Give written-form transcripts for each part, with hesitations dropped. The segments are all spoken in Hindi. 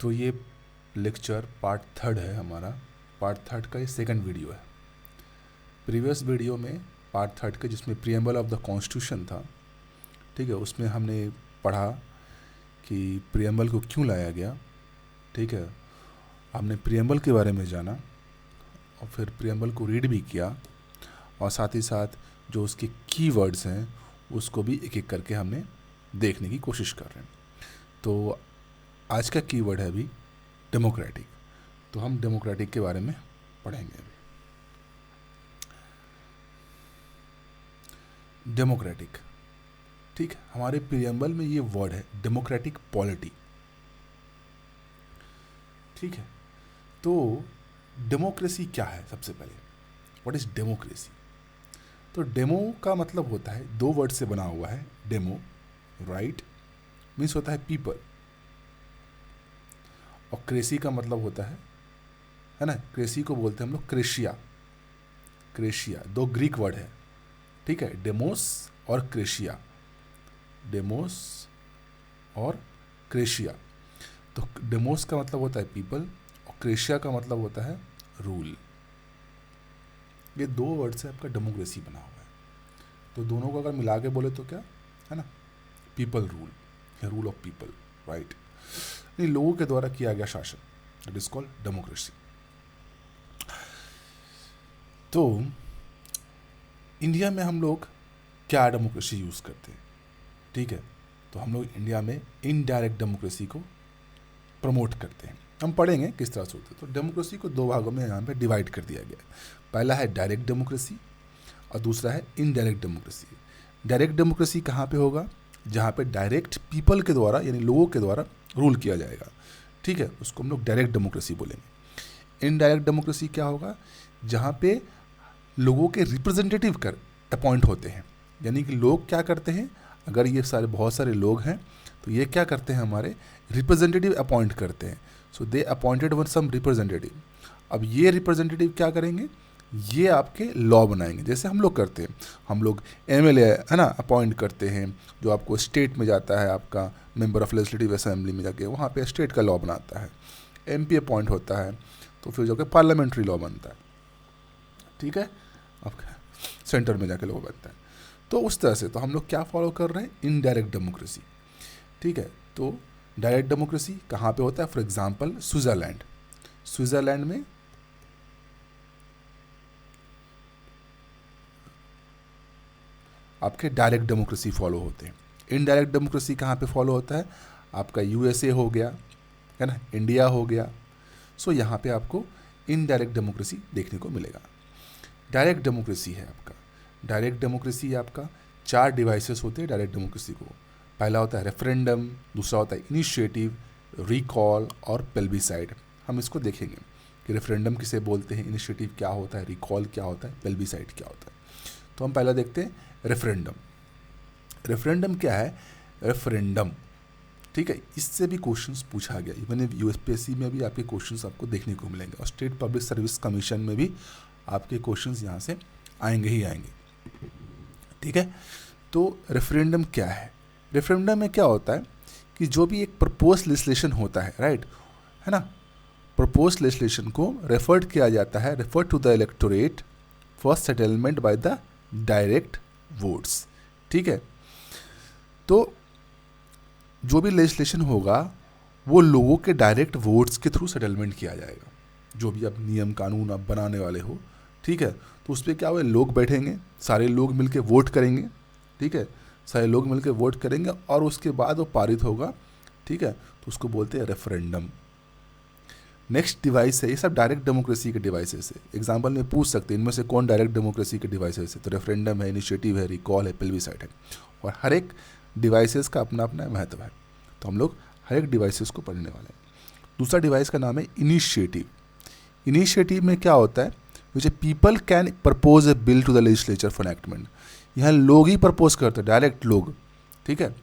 तो ये लेक्चर पार्ट 3 है हमारा। पार्ट 3 का ये सेकंड वीडियो है। प्रीवियस वीडियो में पार्ट 3 के जिसमें प्रीएम्बल ऑफ द कॉन्स्टिट्यूशन था, ठीक है, उसमें हमने पढ़ा कि प्रीएम्बल को क्यों लाया गया, ठीक है। हमने प्रीएम्बल के बारे में जाना और फिर प्रीएम्बल को रीड भी किया और साथ ही साथ जो उसके कीवर्ड्स हैं उसको भी एक एक करके हमने देखने की कोशिश कर रहे हैं। तो आज का कीवर्ड है अभी डेमोक्रेटिक। तो हम डेमोक्रेटिक के बारे में पढ़ेंगे अभी। डेमोक्रेटिक, ठीक है, हमारे प्रीएम्बल में ये वर्ड है डेमोक्रेटिक पॉलिटी, ठीक है। तो डेमोक्रेसी क्या है? सबसे पहले व्हाट इज डेमोक्रेसी? तो डेमो का मतलब होता है, दो वर्ड से बना हुआ है। डेमो राइट मीन्स होता है पीपल, और क्रेसी का मतलब होता है ना, क्रेसी को बोलते हैं हम लोग क्रेशिया। क्रेशिया दो ग्रीक वर्ड है, ठीक है, डेमोस और क्रेशिया। डेमोस और क्रेशिया। तो डेमोस का मतलब होता है पीपल और क्रेशिया का मतलब होता है रूल। ये दो वर्ड से आपका डेमोक्रेसी बना हुआ है। तो दोनों को अगर मिला के बोले तो क्या है ना, पीपल रूल या रूल ऑफ पीपल, राइट। इन लोगों के द्वारा किया गया शासन, दैट इज कॉल्ड डेमोक्रेसी। तो इंडिया में हम लोग क्या डेमोक्रेसी यूज़ करते हैं, ठीक है। तो हम लोग इंडिया में इनडायरेक्ट डेमोक्रेसी को प्रमोट करते हैं। हम पढ़ेंगे किस तरह से होते हैं। तो डेमोक्रेसी को दो भागों में यहाँ पे डिवाइड कर दिया गया है। पहला है डायरेक्ट डेमोक्रेसी और दूसरा है इनडायरेक्ट डेमोक्रेसी। डायरेक्ट डेमोक्रेसी कहाँ पे होगा? जहाँ पे डायरेक्ट पीपल के द्वारा यानी लोगों के द्वारा रूल किया जाएगा, ठीक है, उसको हम लोग डायरेक्ट डेमोक्रेसी बोलेंगे। इनडायरेक्ट डेमोक्रेसी क्या होगा? जहाँ पे लोगों के रिप्रेजेंटेटिव कर अपॉइंट होते हैं, यानी कि लोग क्या करते हैं, अगर ये सारे बहुत सारे लोग हैं तो ये क्या करते हैं, हमारे रिप्रेजेंटेटिव अपॉइंट करते हैं। सो दे अपॉइंटेड वन सम रिप्रेजेंटेटिव। अब ये रिप्रेजेंटेटिव क्या करेंगे, ये आपके लॉ बनाएंगे, जैसे हम लोग करते हैं। हम लोग एमएलए है ना अपॉइंट करते हैं, जो आपको स्टेट में जाता है, आपका मेंबर ऑफ लेजिस्लेटिव असेंबली में जाके वहाँ पे स्टेट का लॉ बनाता है। एमपी अपॉइंट होता है तो फिर जाके पार्लियामेंट्री लॉ बनता है, ठीक है, आपका सेंटर में जाके लॉ बनता है। तो उस तरह से तो हम लोग क्या फॉलो कर रहे हैं, इनडायरेक्ट डेमोक्रेसी, ठीक है। तो डायरेक्ट डेमोक्रेसी कहाँ पे होता है? For example Switzerland. स्विट्जरलैंड में आपके डायरेक्ट डेमोक्रेसी फॉलो होते हैं। इनडायरेक्ट डेमोक्रेसी कहाँ पे फॉलो होता है? आपका यूएसए हो गया, है ना, इंडिया हो गया। सो यहाँ पे आपको इनडायरेक्ट डेमोक्रेसी देखने को मिलेगा। डायरेक्ट डेमोक्रेसी है आपका, डायरेक्ट डेमोक्रेसी आपका 4 डिवाइसेस होते हैं डायरेक्ट डेमोक्रेसी को। पहला होता है रेफरेंडम, दूसरा होता है इनिशिएटिव, रिकॉल और प्लेबिसाइड। हम इसको देखेंगे कि रेफरेंडम किसे बोलते हैं, इनिशिएटिव क्या होता है, रिकॉल क्या होता है, प्लेबिसाइड क्या होता है। तो हम पहला देखते हैं रेफरेंडम। रेफरेंडम क्या है? रेफरेंडम, ठीक है, इससे भी क्वेश्चंस पूछा गया। इवन यूएसपीएससी में भी आपके क्वेश्चंस आपको देखने को मिलेंगे और स्टेट पब्लिक सर्विस कमीशन में भी आपके क्वेश्चंस यहाँ से आएंगे ही आएंगे, ठीक है। तो रेफरेंडम क्या है? रेफरेंडम में क्या होता है कि जो भी एक प्रपोज लेजिस्लेशन होता है, राइट, है ना, प्रपोज लेजिस्लेशन को रेफर्ड किया जाता है, refer to the electorate for settlement by the direct votes, ठीक है। तो जो भी लेजिस्लेशन होगा वो लोगों के डायरेक्ट वोट्स के थ्रू सेटलमेंट किया जाएगा। जो भी आप नियम कानून आप बनाने वाले हो, ठीक है, तो उस पर क्या हुआ, लोग बैठेंगे, सारे लोग मिलके वोट करेंगे, ठीक है, सारे लोग मिलके वोट करेंगे और उसके बाद वो पारित होगा, ठीक है, तो उसको बोलते हैं रेफरेंडम। नेक्स्ट डिवाइस है, ये सब डायरेक्ट डेमोक्रेसी के डिवाइसेस है। एग्जाम्पल में पूछ सकते हैं इनमें से कौन डायरेक्ट डेमोक्रेसी के डिवाइसेस है, तो रेफरेंडम है, इनिशिएटिव है, रिकॉल है, प्लेबिसाइड है। और हर एक डिवाइसेस का अपना अपना महत्व है, तो हम लोग हर एक डिवाइसेस को पढ़ने वाले हैं। दूसरा डिवाइस का नाम है इनिशिएटिव। इनिशिएटिव में क्या होता है, which people can propose a bill to the legislature for enactment. यहाँ लोग ही प्रपोज करते हैं, डायरेक्ट लोग, ठीक है।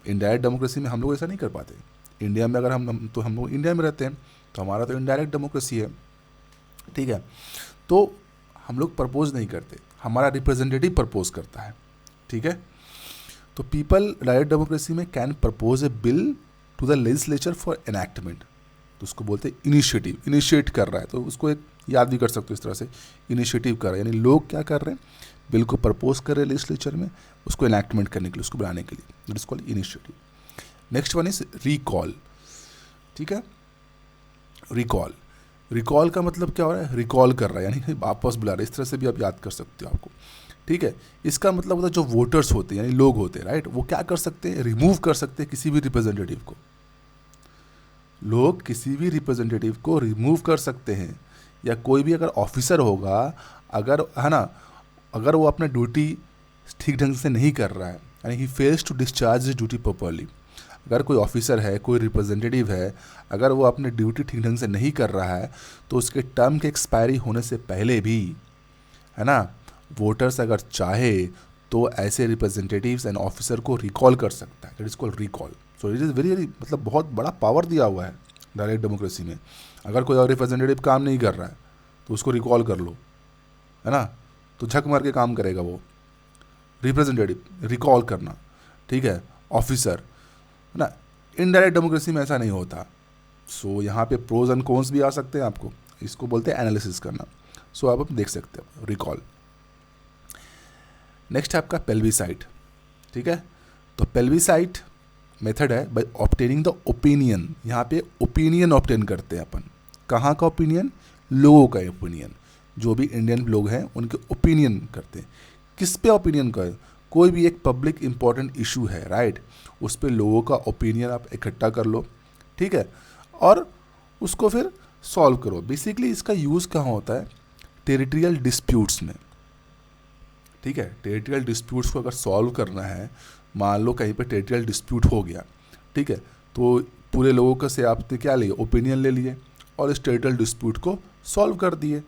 इनडायरेक्ट डेमोक्रेसी में हम लोग ऐसा नहीं कर पाते। इंडिया में अगर हम लोग इंडिया में रहते हैं तो हमारा तो इनडायरेक्ट डेमोक्रेसी है, ठीक है। तो हम लोग प्रपोज नहीं करते, हमारा रिप्रेजेंटेटिव प्रपोज करता है, ठीक है। तो पीपल डायरेक्ट डेमोक्रेसी में can propose a bill to the legislature for enactment, उसको बोलते हैं इनिशिएटिव, इनिशिएट कर रहा है, तो उसको एक याद भी कर सकते हो इस तरह से, इनिशिएटिव कर रहा है, यानी लोग क्या कर रहे हैं, बिल को प्रपोज कर रहे हैं लेजिस्लेचर में, उसको इनैक्टमेंट करने के लिए, उसको बनाने के लिए, that is called initiative. Next one is recall, ठीक है, रिकॉल, रिकॉल का मतलब क्या हो रहा है, रिकॉल कर रहा है यानी वापस बुला रहा है, इस तरह से भी आप याद कर सकते हो आपको, ठीक है। इसका मतलब होता है जो वोटर्स होते हैं यानी लोग होते हैं, राइट, वो क्या कर सकते हैं, रिमूव कर सकते हैं किसी भी रिप्रेजेंटेटिव को, लोग किसी भी रिप्रेजेंटेटिव को रिमूव कर सकते हैं, या कोई भी अगर ऑफिसर होगा, अगर है ना, अगर वो अपना ड्यूटी ठीक ढंग से नहीं कर रहा है, यानी ही fails to discharge his duty properly, अगर कोई ऑफिसर है, कोई रिप्रेजेंटेटिव है, अगर वो अपनी ड्यूटी ठीक ढंग से नहीं कर रहा है, तो उसके टर्म के एक्सपायरी होने से पहले भी, है ना, वोटर्स अगर चाहे तो ऐसे रिप्रेजेंटेटिव्स एंड ऑफिसर को रिकॉल कर सकता है, that is called recall. So it is very मतलब बहुत बड़ा पावर दिया हुआ है डायरेक्ट डेमोक्रेसी में। अगर कोई और रिप्रेजेंटेटिव काम नहीं कर रहा है तो उसको रिकॉल कर लो, है ना, तो झक मार के काम करेगा वो रिप्रेजेंटेटिव, रिकॉल करना, ठीक है, ऑफिसर, है ना। इनडायरेक्ट डेमोक्रेसी में ऐसा नहीं होता। सो यहाँ पे प्रोज एंड कॉन्स भी आ सकते हैं आपको, इसको बोलते हैं एनालिसिस करना। सो आप देख सकते हो रिकॉल। नेक्स्ट है आपका पेल्विसाइट, ठीक है, तो पेल्विसाइट मेथड है बाय ऑब्टेनिंग द ओपिनियन, यहाँ पे ओपिनियन ऑब्टेन करते हैं अपन, कहाँ का ओपिनियन, लोगों का ओपिनियन, जो भी इंडियन लोग हैं उनके ओपिनियन करते हैं। किस पे ओपिनियन का, कोई भी एक पब्लिक इंपॉर्टेंट इशू है, राइट, उस पर लोगों का ओपिनियन आप इकट्ठा कर लो, ठीक है, और उसको फिर सॉल्व करो। बेसिकली इसका यूज़ कहाँ होता है, टेरिटरियल डिस्प्यूट्स में, ठीक है, टेरिटरियल डिस्प्यूट्स को अगर सॉल्व करना है, मान लो कहीं पे टेरिटरियल डिस्प्यूट हो गया, ठीक है, तो पूरे लोगों का से आपने क्या लिए, ओपिनियन ले लिए और इस टेरिटरियल डिस्प्यूट को सॉल्व कर दिए,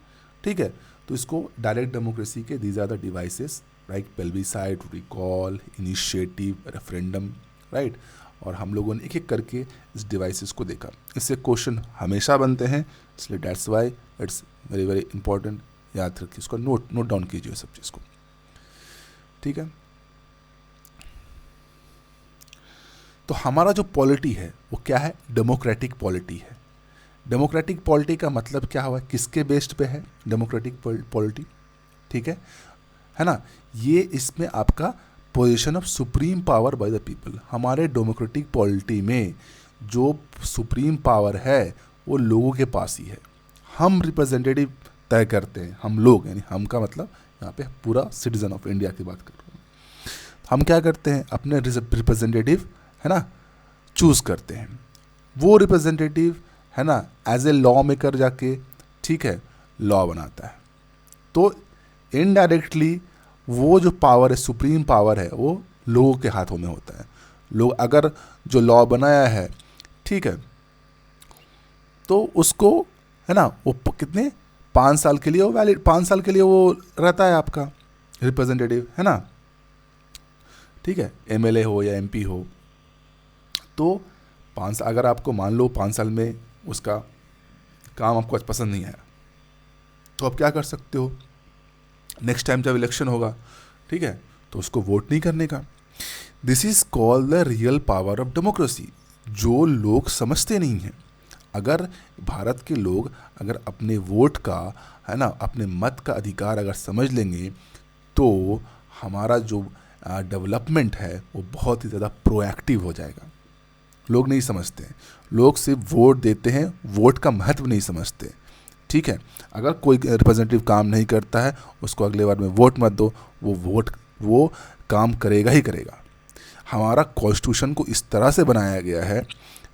ठीक है। तो इसको डायरेक्ट डेमोक्रेसी के these are the devices, right, plebiscite, recall, initiative, referendum, right, और हम लोगों ने एक एक करके इस डिवाइसेस को देखा। इससे क्वेश्चन हमेशा बनते हैं, इसलिए that's why it's very very important, याद रखिए, इसको नोट डाउन कीजिए सब चीज़ को, ठीक है। तो हमारा जो पॉलिटी है वो क्या है, डेमोक्रेटिक पॉलिटी है। डेमोक्रेटिक पॉलिटी का मतलब क्या हुआ, किसके बेस्ड पे है डेमोक्रेटिक पॉलिटी, ठीक है ना, ये इसमें आपका position of supreme power by the people. हमारे डेमोक्रेटिक पॉलिटी में जो सुप्रीम पावर है वो लोगों के पास ही है, हम रिप्रेजेंटेटिव तय करते हैं, हम लोग, यानी हम का मतलब यहाँ पे पूरा सिटीजन ऑफ इंडिया की बात कर रहे हैं। हम क्या करते हैं, अपने रिप्रेजेंटेटिव, है ना, चूज़ करते हैं, वो रिप्रेजेंटेटिव, है ना, एज ए लॉ मेकर जाके, ठीक है, लॉ बनाता है। तो इनडायरेक्टली वो जो पावर है, सुप्रीम पावर है, वो लोगों के हाथों में होता है। लोग अगर जो लॉ बनाया है, ठीक है, तो उसको, है ना, वो कितने 5 साल के लिए वो वैलिड, 5 साल के लिए वो रहता है आपका रिप्रेजेंटेटिव, है ना, ठीक है, एमएलए हो या एमपी हो, तो 5 अगर आपको मान लो 5 साल में उसका काम आपको पसंद नहीं आया, तो आप क्या कर सकते हो, नेक्स्ट टाइम जब इलेक्शन होगा, ठीक है, तो उसको वोट नहीं करने का। This is called the real power of democracy, जो लोग समझते नहीं हैं। अगर भारत के लोग अगर अपने वोट का, है ना, अपने मत का अधिकार अगर समझ लेंगे, तो हमारा जो डेवलपमेंट है वो बहुत ही ज़्यादा प्रोएक्टिव हो जाएगा। लोग नहीं समझते हैं, लोग सिर्फ वोट देते हैं, वोट का महत्व नहीं समझते, ठीक है। अगर कोई रिप्रेजेंटेटिव काम नहीं करता है, उसको अगले बार में वोट मत दो, वो काम करेगा ही करेगा। हमारा कॉन्स्टिट्यूशन को इस तरह से बनाया गया है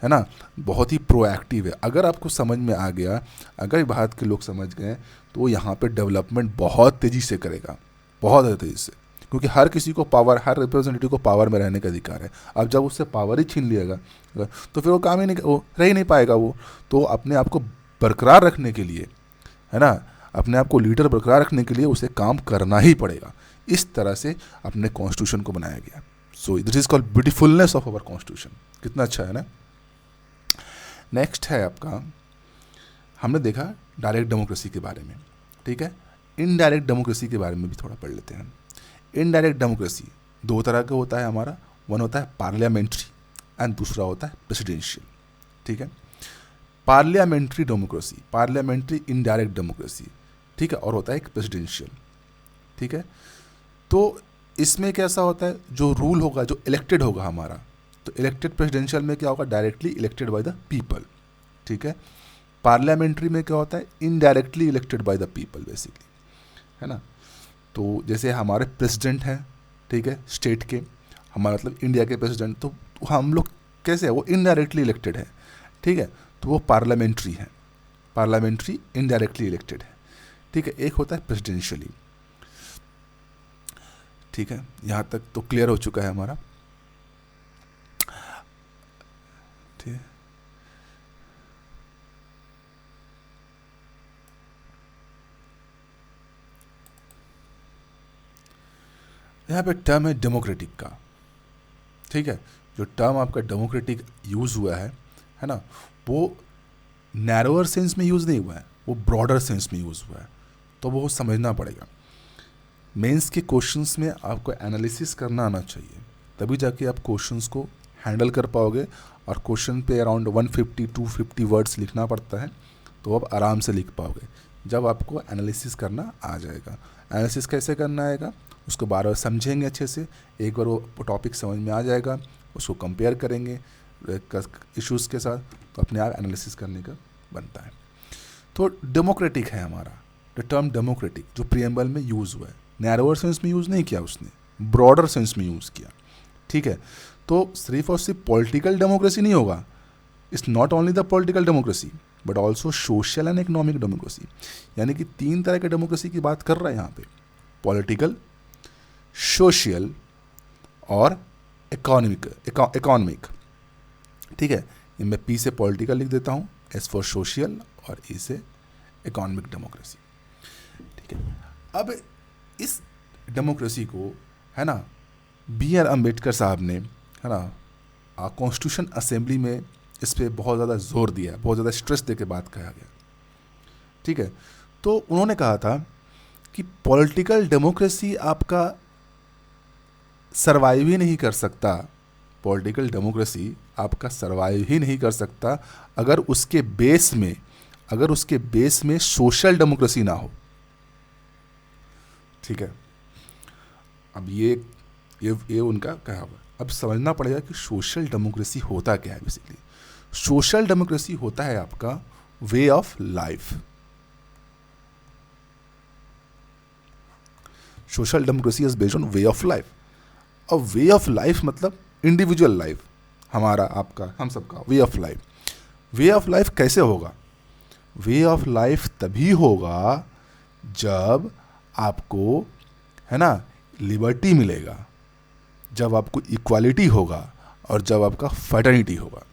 ना, बहुत ही प्रोएक्टिव है। अगर आपको समझ में आ गया, अगर भारत के लोग समझ गए, तो यहाँ पे डेवलपमेंट बहुत तेज़ी से करेगा, बहुत तेज़ी से, क्योंकि हर किसी को पावर, हर रिप्रेजेंटेटिव को पावर में रहने का अधिकार है। अब जब उससे पावर ही छीन लिएगा तो फिर वो काम ही नहीं, वो रह ही नहीं पाएगा। वो तो अपने आप को बरकरार रखने के लिए, है ना, अपने आप को लीडर बरकरार रखने के लिए उसे काम करना ही पड़ेगा। इस तरह से अपने कॉन्स्टिट्यूशन को बनाया गया। So this is called beautifulness of our constitution. कितना अच्छा है ना। नेक्स्ट है आपका, हमने देखा डायरेक्ट डेमोक्रेसी के बारे में, ठीक है। इनडायरेक्ट डेमोक्रेसी के बारे में भी थोड़ा पढ़ लेते हैं। इनडायरेक्ट डेमोक्रेसी 2 तरह का होता है हमारा, वन होता है पार्लियामेंट्री एंड दूसरा होता है प्रेसिडेंशियल, ठीक है। Parliamentary democracy, parliamentary indirect democracy, ठीक है, और होता है एक प्रेसिडेंशियल, ठीक है। तो इसमें कैसा होता है, जो रूल होगा, जो इलेक्टेड होगा हमारा, तो इलेक्टेड प्रेसिडेंशियल में क्या होगा, directly elected by the people, ठीक है। पार्लियामेंट्री में क्या होता है, indirectly elected by the people basically, है ना। तो जैसे हमारे प्रेसिडेंट हैं, ठीक है, स्टेट के, हमारा मतलब इंडिया के प्रेसिडेंट, तो हम लोग कैसे है, वो इनडायरेक्टली इलेक्टेड है, ठीक है, तो वो पार्लियामेंट्री है, पार्लियामेंट्री इनडायरेक्टली इलेक्टेड है, ठीक है। एक होता है प्रेसिडेंशियली, ठीक है, यहाँ तक तो क्लियर हो चुका है हमारा, ठीक है। यहाँ पे टर्म है डेमोक्रेटिक का, ठीक है। जो टर्म आपका डेमोक्रेटिक यूज़ हुआ है ना, वो नैरोअर सेंस में यूज़ नहीं हुआ है, वो ब्रॉडर सेंस में यूज़ हुआ है, तो वो समझना पड़ेगा। मेंस के क्वेश्चंस में आपको एनालिसिस करना आना चाहिए, तभी जाके आप क्वेश्चंस को हैंडल कर पाओगे। और क्वेश्चन पे अराउंड 150-250 वर्ड्स लिखना पड़ता है, तो आप आराम से लिख पाओगे जब आपको एनालिसिस करना आ जाएगा। एनालिसिस कैसे करना आएगा, उसको बार बार समझेंगे अच्छे से, एक बार वो टॉपिक समझ में आ जाएगा, उसको कंपेयर करेंगे इश्यूज़ के साथ, तो अपने आप एनालिसिस करने का बनता है। तो डेमोक्रेटिक है हमारा, द टर्म डेमोक्रेटिक जो प्रीएम्बल में यूज़ हुआ है, नैरोअर सेंस में यूज़ नहीं किया उसने, ब्रॉडर सेंस में यूज़ किया, ठीक है। तो सिर्फ और सिर्फ पॉलिटिकल डेमोक्रेसी नहीं होगा, it's not only the political democracy but also social and economic democracy, यानी कि 3 तरह के डेमोक्रेसी की बात कर रहा है यहाँ पे, पॉलिटिकल, सोशल और इकोनॉमिक, ठीक है। मैं पी से पॉलिटिकल लिख देता हूँ, एस फॉर सोशल और ई से इकोनॉमिक डेमोक्रेसी, ठीक है। अब इस डेमोक्रेसी को, है ना, B.R. अम्बेडकर साहब ने, है ना, कॉन्स्टिट्यूशन असेंबली में इस पर बहुत ज़्यादा जोर दिया, बहुत ज़्यादा स्ट्रेस दे के बात कहा गया, ठीक है। तो उन्होंने कहा था कि पॉलिटिकल डेमोक्रेसी आपका सर्वाइव ही नहीं कर सकता, पॉलिटिकल डेमोक्रेसी आपका सर्वाइव ही नहीं कर सकता अगर उसके बेस में सोशल डेमोक्रेसी ना हो, ठीक है। अब ये उनका कहा हुआ। अब समझना पड़ेगा कि सोशल डेमोक्रेसी होता क्या है। बेसिकली सोशल डेमोक्रेसी होता है आपका way of life. Social democracy is based on way of life. अब वे ऑफ लाइफ मतलब इंडिविजुअल लाइफ, हमारा, आपका, हम सबका way of life. Way of life कैसे होगा? वे ऑफ लाइफ तभी होगा जब आपको, है ना, लिबर्टी मिलेगा, जब आपको इक्वालिटी होगा और जब आपका फर्टर्निटी होगा,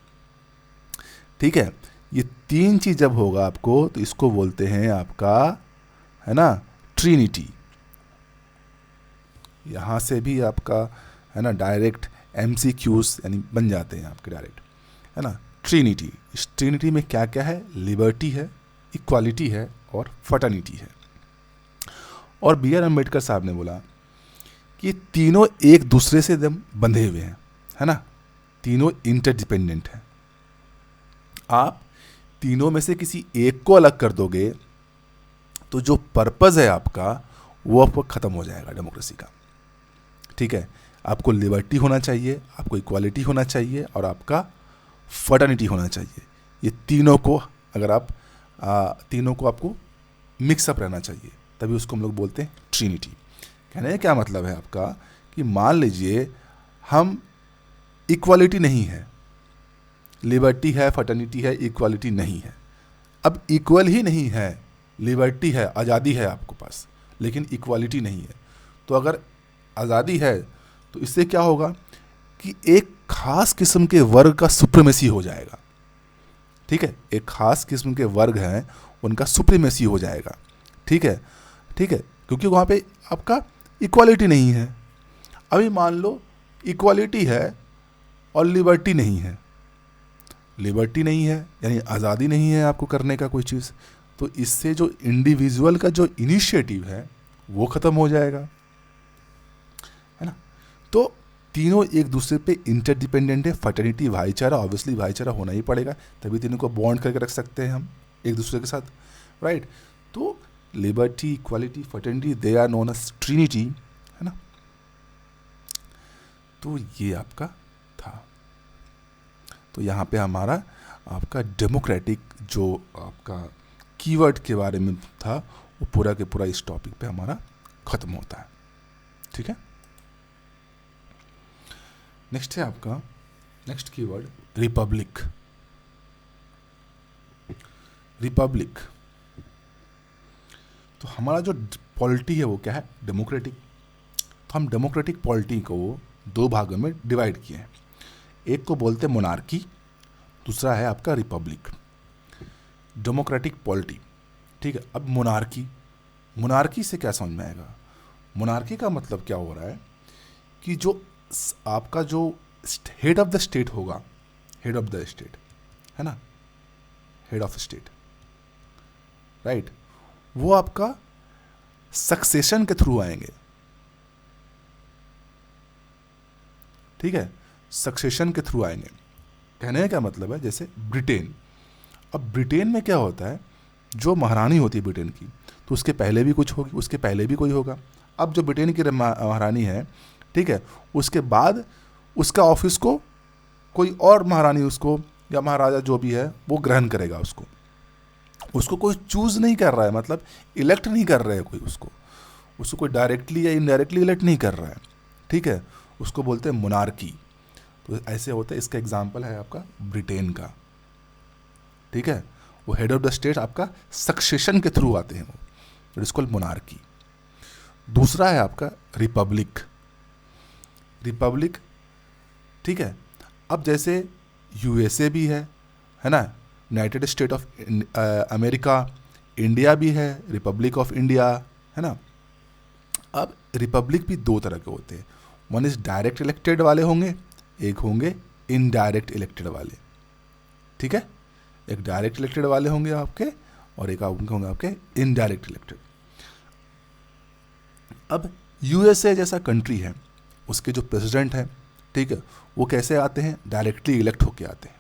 ठीक है। ये 3 चीज़ जब होगा आपको, तो इसको बोलते हैं आपका, है ना, ट्रिनिटी। यहाँ से भी आपका, है ना, डायरेक्ट MCQs यानी बन जाते हैं आपके डायरेक्ट, है ना। ट्रिनिटी, इस ट्रिनिटी में क्या क्या है? लिबर्टी है, इक्वालिटी है और फर्टर्निटी है। और B.R. अम्बेडकर साहब ने बोला कि तीनों एक दूसरे से एकदम बंधे हुए हैं, है ना, तीनों इंटरडिपेंडेंट हैं। आप तीनों में से किसी एक को अलग कर दोगे तो जो पर्पस है आपका वो आपको ख़त्म हो जाएगा डेमोक्रेसी का, ठीक है। आपको लिबर्टी होना चाहिए, आपको इक्वालिटी होना चाहिए और आपका फर्टर्निटी होना चाहिए। ये तीनों को अगर आप तीनों को आपको मिक्सअप रहना चाहिए, तभी उसको हम लोग बोलते हैं ट्रिनिटी। कहने का क्या मतलब है आपका कि मान लीजिए हम इक्वालिटी नहीं है, लिबर्टी है, फर्टर्निटी है, इक्वालिटी नहीं है। अब इक्वल ही नहीं है, लिबर्टी है, आज़ादी है आपके पास, लेकिन इक्वालिटी नहीं है, तो अगर आज़ादी है तो इससे क्या होगा कि एक खास किस्म के वर्ग का सुप्रीमेसी हो जाएगा, ठीक है। एक खास किस्म के वर्ग हैं, उनका सुप्रीमेसी हो जाएगा, ठीक है, ठीक है, क्योंकि वहाँ पे आपका इक्वालिटी नहीं है। अभी मान लो इक्वालिटी है और लिबर्टी नहीं है, लिबर्टी नहीं है यानी आज़ादी नहीं है आपको करने का कोई चीज़, तो इससे जो इंडिविजुअल का जो इनिशिएटिव है वो ख़त्म हो जाएगा, है ना। तो तीनों एक दूसरे पे इंटरडिपेंडेंट है। फर्टर्निटी भाईचारा, ऑब्वियसली भाईचारा होना ही पड़ेगा, तभी तीनों को बॉन्ड करके रख सकते हैं हम एक दूसरे के साथ, राइट। तो liberty, equality, fraternity, they are known as trinity, है ना। तो ये आपका था। तो यहाँ पे हमारा आपका डेमोक्रेटिक जो आपका कीवर्ड के बारे में था वो पूरा के पूरा इस टॉपिक पे हमारा खत्म होता है, ठीक है। नेक्स्ट है आपका नेक्स्ट कीवर्ड रिपब्लिक। रिपब्लिक तो हमारा जो पॉलिटी है वो क्या है, डेमोक्रेटिक। तो हम डेमोक्रेटिक पॉलिटी को दो भागों में डिवाइड किए हैं, एक को बोलते हैं मोनार्की, दूसरा है आपका रिपब्लिक। डेमोक्रेटिक पॉलिटी, ठीक है। अब मोनार्की से क्या समझ में आएगा। मोनार्की का मतलब क्या हो रहा है कि जो आपका जो हेड ऑफ द स्टेट होगा, हेड ऑफ द स्टेट, है ना, हेड ऑफ स्टेट, राइट, वो आपका सक्सेशन के थ्रू आएंगे, ठीक है, सक्सेशन के थ्रू आएंगे। कहने का क्या मतलब है, जैसे ब्रिटेन, अब ब्रिटेन में क्या होता है, जो महारानी होती है ब्रिटेन की, तो उसके पहले भी कुछ होगी, उसके पहले भी कोई होगा। अब जो ब्रिटेन की महारानी है, ठीक है, उसके बाद उसका ऑफिस को कोई और महारानी उसको या महाराजा जो भी है वो ग्रहण करेगा। उसको कोई चूज नहीं कर रहा है, मतलब इलेक्ट नहीं कर रहा है कोई, उसको कोई डायरेक्टली या इनडायरेक्टली इलेक्ट नहीं कर रहा है, ठीक है। उसको बोलते हैं मोनार्की। तो ऐसे होता है, इसका एग्जाम्पल है आपका ब्रिटेन का, ठीक है। वो हेड ऑफ द स्टेट आपका सक्सेशन के थ्रू आते हैं, वो इट इज कॉल्ड मोनार्की। दूसरा है आपका रिपब्लिक। ठीक है। अब जैसे यूएसए भी है ना, United state of America, India भी है, रिपब्लिक ऑफ इंडिया, है ना। अब रिपब्लिक भी दो तरह के होते हैं, वन इज डायरेक्ट इलेक्टेड वाले होंगे, एक होंगे इनडायरेक्ट इलेक्टेड वाले, ठीक है। एक डायरेक्ट इलेक्टेड वाले होंगे आपके और एक होंगे आपके इनडायरेक्ट इलेक्टेड। अब यूएसए जैसा कंट्री है, उसके जो प्रेसिडेंट हैं, ठीक है, वो कैसे आते हैं, डायरेक्टली इलेक्ट होके आते हैं,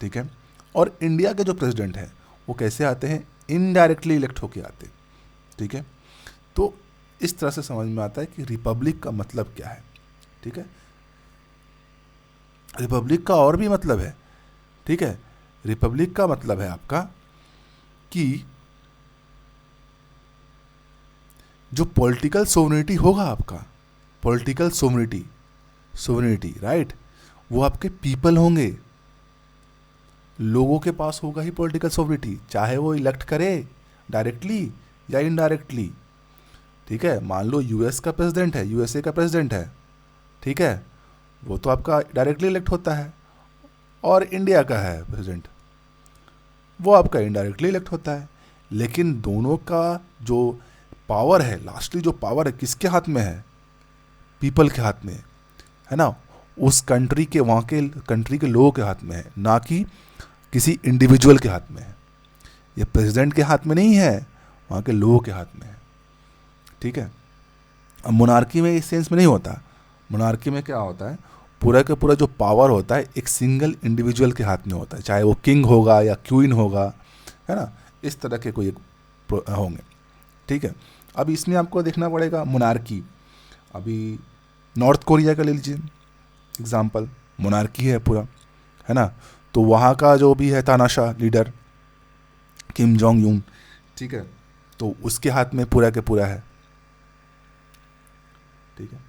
ठीक है। और इंडिया के जो प्रेसिडेंट हैं वो कैसे आते हैं, इनडायरेक्टली इलेक्ट होके आते हैं, ठीक है। तो इस तरह से समझ में आता है कि रिपब्लिक का मतलब क्या है, ठीक है। रिपब्लिक का और भी मतलब है, ठीक है। रिपब्लिक का मतलब है आपका कि जो पॉलिटिकल सोवरेनिटी होगा आपका, पॉलिटिकल सोवरेनिटी, राइट, वो आपके पीपल होंगे, लोगों के पास होगा ही पॉलिटिकल सोवरेनिटी, चाहे वो इलेक्ट करे डायरेक्टली या इनडायरेक्टली, ठीक है। मान लो यूएस का प्रेसिडेंट है, यूएसए का प्रेसिडेंट है, ठीक है, वो तो आपका डायरेक्टली इलेक्ट होता है, और इंडिया का है प्रेसिडेंट, वो आपका इनडायरेक्टली इलेक्ट होता है। लेकिन दोनों का जो पावर है, लास्टली जो पावर है किसके हाथ में है, पीपल के हाथ में है ना, उस कंट्री के, वहाँ के कंट्री के लोगों के हाथ में है, ना कि किसी इंडिविजुअल के हाथ में है। ये प्रेसिडेंट के हाथ में नहीं है, वहाँ के लोगों के हाथ में है, ठीक है। अब मोनार्की में इस सेंस में नहीं होता। मोनार्की में क्या होता है, पूरा का पूरा जो पावर होता है एक सिंगल इंडिविजुअल के हाथ में होता है, चाहे वो किंग होगा या क्वीन होगा, है ना, इस तरह के कोई होंगे, ठीक है। अब इसमें आपको देखना पड़ेगा मोनार्की। अभी नॉर्थ कोरिया का ले लीजिए एग्जाम्पल, मोनार्की है पूरा, है ना। तो वहाँ का जो भी है तानाशाह लीडर किम जोंग यून, ठीक है, तो उसके हाथ में पूरा के पूरा है, ठीक है।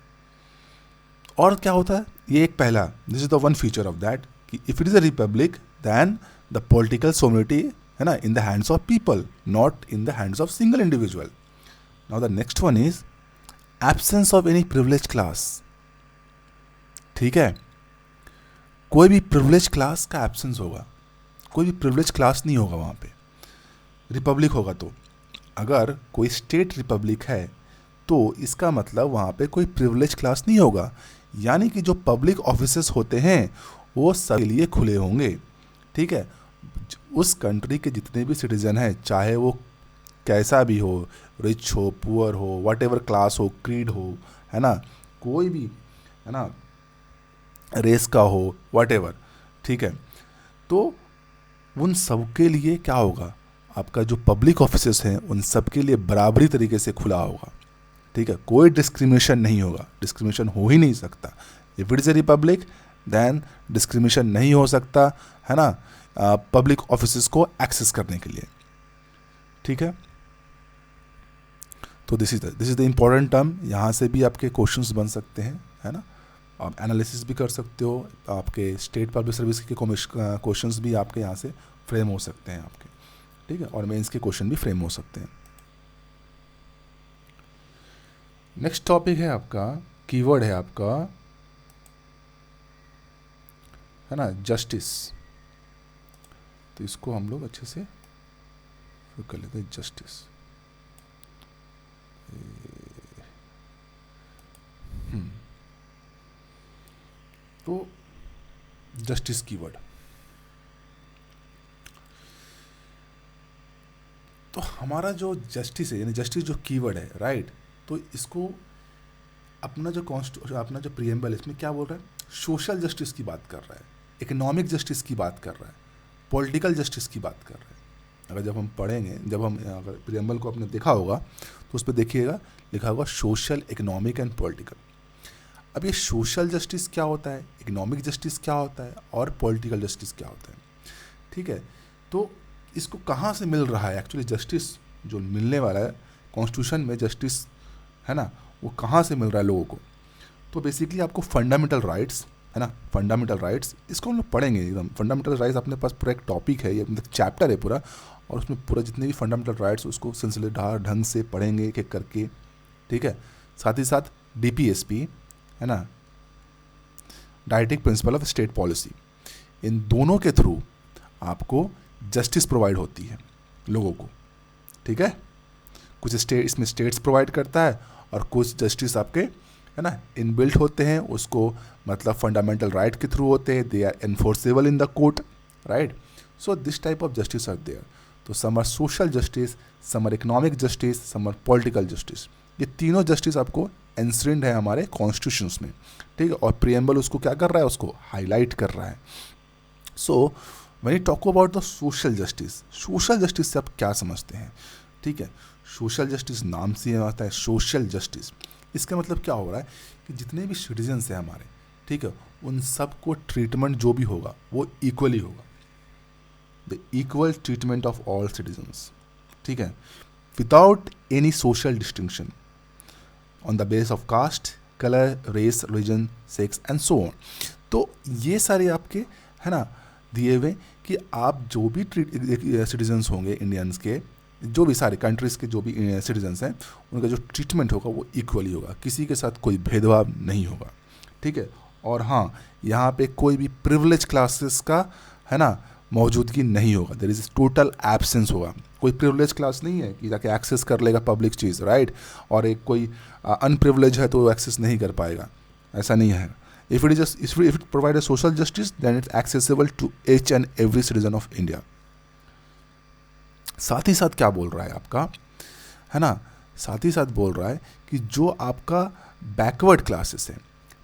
और क्या होता है, ये एक पहला, this is the one feature of that, कि if it is a republic then the political sovereignty, है ना, in the hands of people, not in the hands of single individual. Now the next one is absence of any privilege class, ठीक है। कोई भी प्रिविलेज क्लास का एब्सेंस होगा, कोई भी प्रिविलेज क्लास नहीं होगा वहाँ पे, रिपब्लिक होगा। तो अगर कोई स्टेट रिपब्लिक है तो इसका मतलब वहाँ पे कोई प्रिविलेज क्लास नहीं होगा, यानी कि जो पब्लिक ऑफिसेस होते हैं वो सबके लिए खुले होंगे, ठीक है। उस कंट्री के जितने भी सिटीजन हैं, चाहे वो कैसा भी हो, रिच हो, पुअर हो, व्हाटएवर क्लास हो, क्रीड हो, है ना, कोई भी, है ना, रेस का हो, व्हाटएवर, ठीक है। तो उन सब के लिए क्या होगा, आपका जो पब्लिक ऑफिसेस हैं उन सब के लिए बराबरी तरीके से खुला होगा, ठीक है। कोई डिस्क्रिमिनेशन नहीं होगा, डिस्क्रिमिनेशन हो ही नहीं सकता। If it is a republic then discrimination नहीं हो सकता, है ना, पब्लिक ऑफिसेस को एक्सेस करने के लिए, ठीक है। तो this is the important term, यहाँ से भी आपके क्वेश्चंस बन सकते हैं, है ना। आप एनालिसिस भी कर सकते हो, आपके स्टेट पब्लिक सर्विस के क्वेश्चंस भी आपके यहाँ से फ्रेम हो सकते हैं आपके, ठीक है, और मेंस के क्वेश्चन भी फ्रेम हो सकते हैं। नेक्स्ट टॉपिक है आपका, कीवर्ड है आपका, है ना, जस्टिस। तो इसको हम लोग अच्छे से कर लेते हैं, जस्टिस। तो जस्टिस कीवर्ड, तो हमारा जो जस्टिस है, यानी जस्टिस जो कीवर्ड है, राइट, तो इसको अपना जो प्रीएम्बल है इसमें क्या बोल रहा है, सोशल जस्टिस की बात कर रहा है, इकोनॉमिक जस्टिस की बात कर रहा है, पॉलिटिकल जस्टिस की बात कर रहा है। अगर जब हम पढ़ेंगे, जब हम अगर प्रीएम्बल को आपने देखा होगा तो उस पर देखिएगा लिखा होगा सोशल, इकोनॉमिक एंड पॉलिटिकल। अब ये सोशल जस्टिस क्या होता है, इकोनॉमिक जस्टिस क्या होता है, और पॉलिटिकल जस्टिस क्या होता है, ठीक है। तो इसको कहाँ से मिल रहा है एक्चुअली, जस्टिस जो मिलने वाला है कॉन्स्टिट्यूशन में, जस्टिस, है ना, वो कहाँ से मिल रहा है लोगों को। तो बेसिकली आपको फंडामेंटल राइट्स, है ना, फंडामेंटल राइट्स, इसको हम लोग पढ़ेंगे एकदम। फंडामेंटल राइट्स अपने पास पूरा एक टॉपिक है, ये मतलब चैप्टर है पूरा, और उसमें पूरा जितने भी फंडामेंटल राइट्स उसको सिलसिलेदार ढंग से पढ़ेंगे एक एक करके, ठीक है। साथ ही साथ DPSP, है ना, directive principle of state policy, इन दोनों के थ्रू आपको जस्टिस प्रोवाइड होती है लोगों को, ठीक है। कुछ स्टेट इसमें स्टेट्स प्रोवाइड करता है, और कुछ जस्टिस आपके, है ना, इनबिल्ट होते हैं, उसको मतलब फंडामेंटल राइट के थ्रू होते हैं, they are enforceable in the court, right. So this type of justice are there. तो some are social justice, some are economic justice, some are political justice. ये तीनों जस्टिस आपको एंश्रिंड है हमारे कॉन्स्टिट्यूशंस में, ठीक है, और प्रीएम्बल उसको क्या कर रहा है, उसको हाईलाइट कर रहा है। So when you talk about the social justice से आप क्या समझते हैं, ठीक है। सोशल जस्टिस नाम से आता है सोशल जस्टिस, इसका मतलब क्या हो रहा है कि जितने भी सिटीजन्स हैं हमारे, ठीक है, उन सब को ट्रीटमेंट जो भी होगा वो इक्वली होगा, the equal treatment of all citizens, ठीक है, without any social distinction on the base of caste, colour, race, religion, sex and so on. तो ये सारे आपके, है ना, दिए हुए कि आप जो भी सिटीजन्स होंगे इंडियंस के, जो भी सारे कंट्रीज़ के जो भी सिटीजन्स हैं, उनका जो ट्रीटमेंट होगा वो इक्वली होगा, किसी के साथ कोई भेदभाव नहीं होगा, ठीक है। और हाँ, यहाँ पे कोई भी प्रिविलेज क्लासेस का, है ना, मौजूदगी नहीं होगा, देयर इज टोटल एब्सेंस होगा। कोई प्रिविलेज क्लास नहीं है कि जाके एक्सेस कर लेगा पब्लिक चीज़, राइट, और एक कोई अनप्रिविलेज है तो वो एक्सेस नहीं कर पाएगा, ऐसा नहीं है। If it provide a social justice, then it's accessible to each and every citizen of India. साथ ही साथ क्या बोल रहा है आपका, है ना, साथ ही साथ बोल रहा है कि जो आपका बैकवर्ड क्लासेस हैं,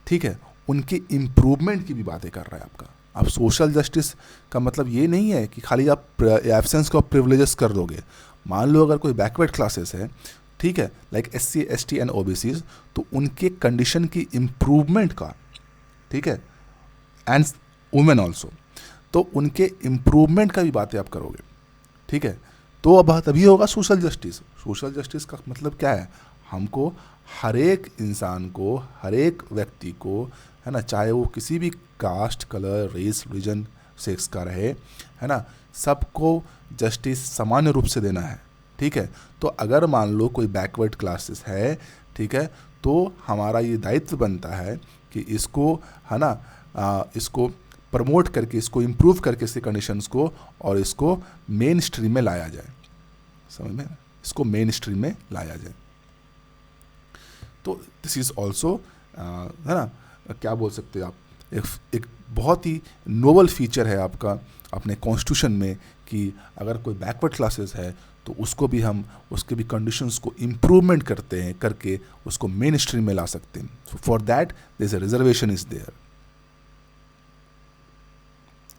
ठीक है, उनके इम्प्रूवमेंट की भी बातें कर रहा है आपका। अब सोशल जस्टिस का मतलब ये नहीं है कि खाली आप एब्सेंस को प्रिविलेजेस कर दोगे। मान लो अगर कोई बैकवर्ड क्लासेस है, ठीक है, like SC, ST and OBCs, तो उनके कंडीशन की इम्प्रूवमेंट का, ठीक है, एंड वुमेन ऑल्सो, तो उनके इम्प्रूवमेंट का भी बातें आप करोगे, ठीक है। तो अब तभी होगा सोशल जस्टिस। सोशल जस्टिस का मतलब क्या है, हमको हर एक इंसान को, हर एक व्यक्ति को, है ना, चाहे वो किसी भी caste, colour, race, religion, sex का रहे, है ना, सबको जस्टिस सामान्य रूप से देना है, ठीक है। तो अगर मान लो कोई बैकवर्ड क्लासेस है, ठीक है, तो हमारा ये दायित्व बनता है कि इसको, है ना, इसको प्रमोट करके, इसको इम्प्रूव करके इसके कंडीशंस को, और इसको मेन स्ट्रीम में लाया जाए, समझ में, इसको मेन स्ट्रीम में लाया जाए। तो दिस इज़ ऑल्सो, है ना, क्या बोल सकते हैं आप, एक बहुत ही नोबल फीचर है आपका अपने कॉन्स्टिट्यूशन में कि अगर कोई बैकवर्ड क्लासेस है तो उसको भी हम, उसके भी कंडीशंस को इम्प्रूवमेंट करते हैं, करके उसको मेन स्ट्रीम में ला सकते हैं। For that there is a reservation is there,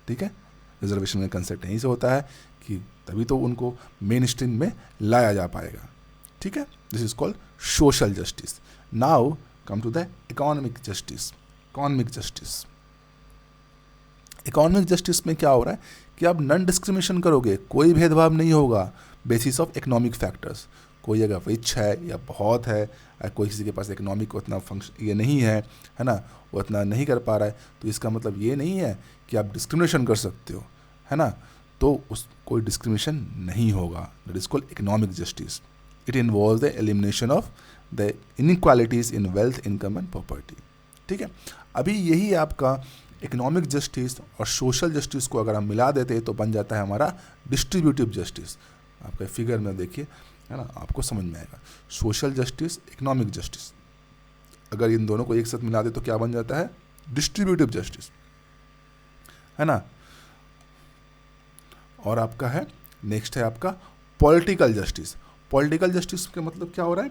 ठीक है, रिजर्वेशन का कंसेप्ट यहीं से होता है कि तभी तो उनको मेन स्ट्रीम में लाया जा पाएगा, ठीक है। This is called social justice. Now come to the economic justice. Economic justice, economic justice में क्या हो रहा है कि आप नॉन डिस्क्रिमिनेशन करोगे, कोई भेदभाव नहीं होगा बेसिस ऑफ इकोनॉमिक फैक्टर्स। कोई अगर रिच है या बहुत है, कोई किसी के पास इकोनॉमिक उतना फंक्शन ये नहीं है ना, वो उतना नहीं कर पा रहा है, तो इसका मतलब ये नहीं है कि आप डिस्क्रिमिनेशन कर सकते हो, है ना। तो उस कोई डिस्क्रिमिनेशन नहीं होगा। That is called economic justice. It involve the elimination of the inequalities in wealth, income and property, ठीक है। अभी यही आपका इकोनॉमिक जस्टिस और सोशल जस्टिस को अगर हम मिला देते हैं तो बन जाता है हमारा डिस्ट्रीब्यूटिव जस्टिस। आपका फिगर में देखिए, है ना, आपको समझ में आएगा। सोशल जस्टिस, इकोनॉमिक जस्टिस, अगर इन दोनों को एक साथ मिला दे तो क्या बन जाता है, डिस्ट्रीब्यूटिव जस्टिस, है ना। और आपका है नेक्स्ट है आपका पॉलिटिकल जस्टिस। पॉलिटिकल जस्टिस का मतलब क्या हो रहा है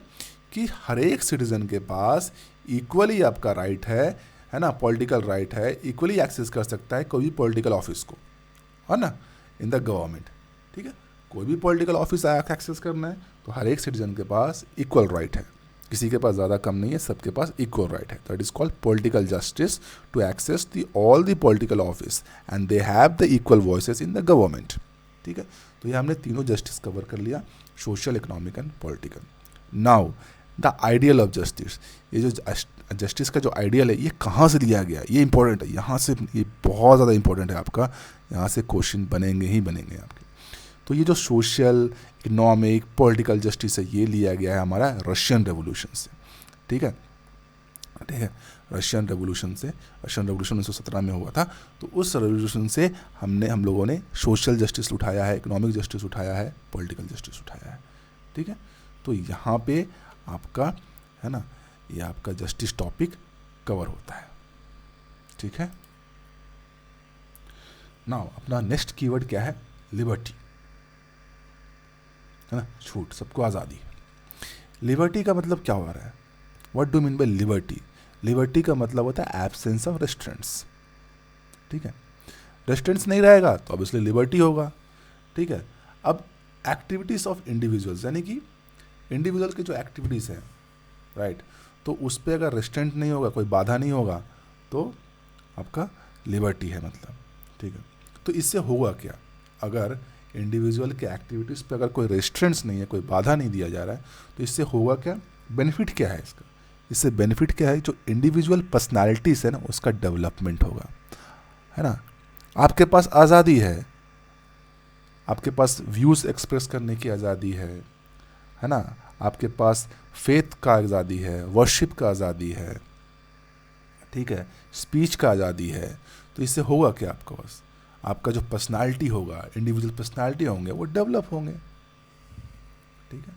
कि हर एक सिटीजन के पास इक्वली आपका राइट है ना, पॉलिटिकल राइट है, इक्वली एक्सेस कर सकता है कोई भी पॉलिटिकल ऑफिस को, है ना, इन द गवर्नमेंट, ठीक है। कोई भी पॉलिटिकल ऑफिस एक्सेस करना है तो हर एक सिटीजन के पास इक्वल राइट है, किसी के पास ज़्यादा कम नहीं है, सबके पास इक्वल राइट है। That is called political justice to access the all the political office and they have the equal voices in the government, ठीक है। तो ये हमने तीनों जस्टिस कवर कर लिया, social, economic and political. Now the ideal of justice, ये जो जस्टिस का जो आइडियल है ये कहाँ से लिया गया, ये इंपॉर्टेंट है, यहाँ से, ये बहुत ज़्यादा इंपॉर्टेंट है आपका, यहाँ से क्वेश्चन बनेंगे ही बनेंगे आपके। तो ये जो सोशल, इकोनॉमिक, पॉलिटिकल जस्टिस है ये लिया गया है हमारा रशियन रेवोल्यूशन से, ठीक है, ठीक है। रशियन रेवोल्यूशन से, रशियन रेवोल्यूशन 1917 में हुआ था, तो उस रेवोल्यूशन से हम लोगों ने सोशल जस्टिस उठाया है, इकोनॉमिक जस्टिस उठाया है, पॉलिटिकल जस्टिस उठाया है, ठीक है। तो यहाँ पे आपका, है ना, ये आपका जस्टिस टॉपिक कवर होता है, ठीक है। नाउ अपना नेक्स्ट कीवर्ड क्या है, लिबर्टी, है ना, छूट, सबको आज़ादी। लिबर्टी का मतलब क्या हो रहा है, what do mean by liberty. Liberty का मतलब होता है एब्सेंस ऑफ रेस्ट्रेंट्स, ठीक है। रेस्ट्रेंट्स नहीं रहेगा तो ऑब्वियसली लिबर्टी होगा, ठीक है। अब एक्टिविटीज़ ऑफ इंडिविजुअल्स, यानी कि इंडिविजुअल की जो एक्टिविटीज़ हैं, राइट, तो उस पर अगर रेस्ट्रेंट नहीं होगा, कोई बाधा नहीं होगा, तो आपका लिबर्टी है मतलब, ठीक है। तो इससे होगा क्या, अगर इंडिविजुअल के एक्टिविटीज़ पे अगर कोई रेस्ट्रेंट्स नहीं है, कोई बाधा नहीं दिया जा रहा है, तो इससे होगा क्या, बेनिफिट क्या है इसका, इससे बेनिफिट क्या है, जो इंडिविजुअल पर्सनालिटीज़ है ना उसका डेवलपमेंट होगा, है ना। आपके पास आज़ादी है, आपके पास व्यूज़ एक्सप्रेस करने की आज़ादी है ना, आपके पास फेथ का आज़ादी है, वर्शिप का आज़ादी है, ठीक है, स्पीच का आज़ादी है। तो इससे होगा क्या, आपके पास आपका जो पर्सनालिटी होगा, इंडिविजुअल पर्सनालिटी होंगे वो डेवलप होंगे, ठीक है।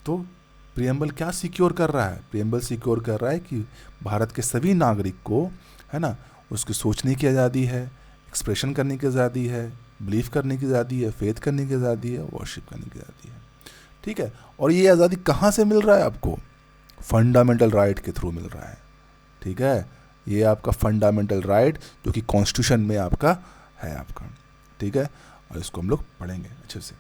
तो प्रियम्बल क्या सिक्योर कर रहा है, प्रियम्बल सिक्योर कर रहा है कि भारत के सभी नागरिक को, है ना, उसकी सोचने की आज़ादी है, एक्सप्रेशन करने की आज़ादी है, बिलीव करने की आज़ादी है, फेथ करने की आज़ादी है, वर्शिप करने की आज़ादी है, ठीक है। और ये आज़ादी कहाँ से मिल रहा है आपको, फंडामेंटल राइट के थ्रू मिल रहा है, ठीक है। ये आपका फंडामेंटल राइट जो कि कॉन्स्टिट्यूशन में आपका है आपका, ठीक है, और इसको हम लोग पढ़ेंगे अच्छे से,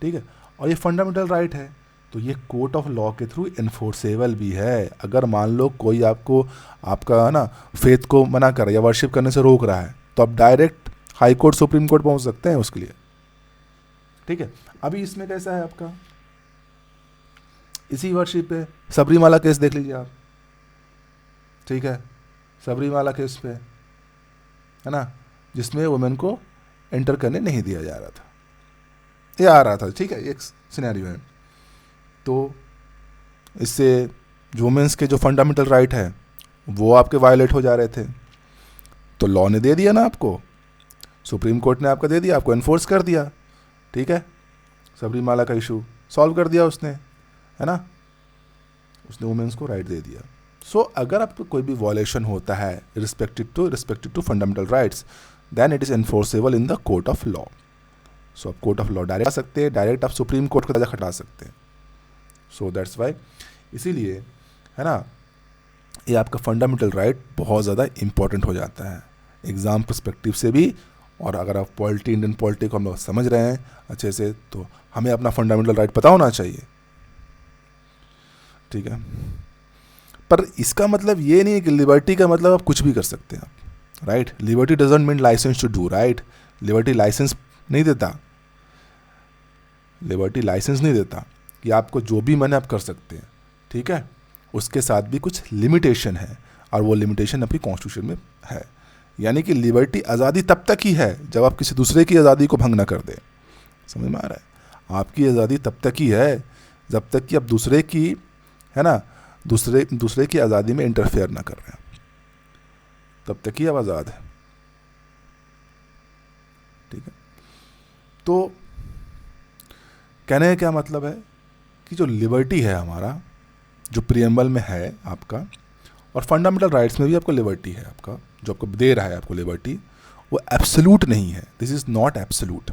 ठीक है। और ये फंडामेंटल राइट है तो ये कोर्ट ऑफ लॉ के थ्रू इन्फोर्सेबल भी है। अगर मान लो कोई आपको, आपका, है ना, फेथ को मना कर रहा है या वर्शिप करने से रोक रहा है, तो आप direct high court, supreme court पहुंच सकते हैं उसके लिए, ठीक है। अभी इसमें कैसा है आपका, इसी वर्शिप पे सबरीमाला केस देख लीजिए आप, ठीक है, सबरीमाला केस पे, है ना, जिसमें वुमेन को एंटर करने नहीं दिया जा रहा था, ये आ रहा था, ठीक है, एक सिनेरियो है। तो इससे जो वुमेन्स के जो फंडामेंटल राइट है वो आपके वायलेट हो जा रहे थे, तो लॉ ने दे दिया ना आपको, सुप्रीम कोर्ट ने आपका दे दिया, आपको एनफोर्स कर दिया, ठीक है, सबरीमाला का इशू सॉल्व कर दिया उसने, है ना, उसने वुमेन्स को राइट दे दिया। सो अगर आपको कोई भी वॉलेशन होता है respected to fundamental rights, then it is enforceable in the court of law. सो आप कोर्ट ऑफ लॉ डायरेक्ट आ सकते हैं, डायरेक्ट आप सुप्रीम कोर्ट का दरवाजा खटखटा सकते हैं। सो दैट्स वाई, इसीलिए, है ना, ये आपका फंडामेंटल राइट बहुत ज़्यादा इंपॉर्टेंट हो जाता है एग्ज़ाम पर्सपेक्टिव से भी, और अगर आप पॉलिटी, इंडियन पॉलिटी को हम लोग समझ रहे हैं अच्छे से, तो हमें अपना फंडामेंटल राइट पता होना चाहिए, ठीक है। पर इसका मतलब ये नहीं है कि लिबर्टी का मतलब आप कुछ भी कर सकते हैं आप, right. Liberty doesn't mean license to do, right. Liberty license नहीं देता, लिबर्टी लाइसेंस नहीं देता कि आपको जो भी मन है आप कर सकते हैं, ठीक है। उसके साथ भी कुछ लिमिटेशन है, और वो लिमिटेशन आपकी कॉन्स्टिट्यूशन में है। यानी कि लिबर्टी आज़ादी तब तक ही है जब आप किसी दूसरे की आज़ादी को भंग ना कर दें। समझ में आ रहा है? आपकी आज़ादी तब तक ही है जब तक कि आप दूसरे की, है ना, दूसरे की आज़ादी में इंटरफेयर ना कर रहे हैं, तब तक ही आप आज़ाद हैं, ठीक है। तो कहने का क्या मतलब है कि जो लिबर्टी है हमारा, जो प्रीएम्बल में है आपका, और फंडामेंटल राइट्स में भी आपको लिबर्टी है आपका, जो आपको दे रहा है आपको लिबर्टी, वो एब्सोल्यूट नहीं है। This is not absolute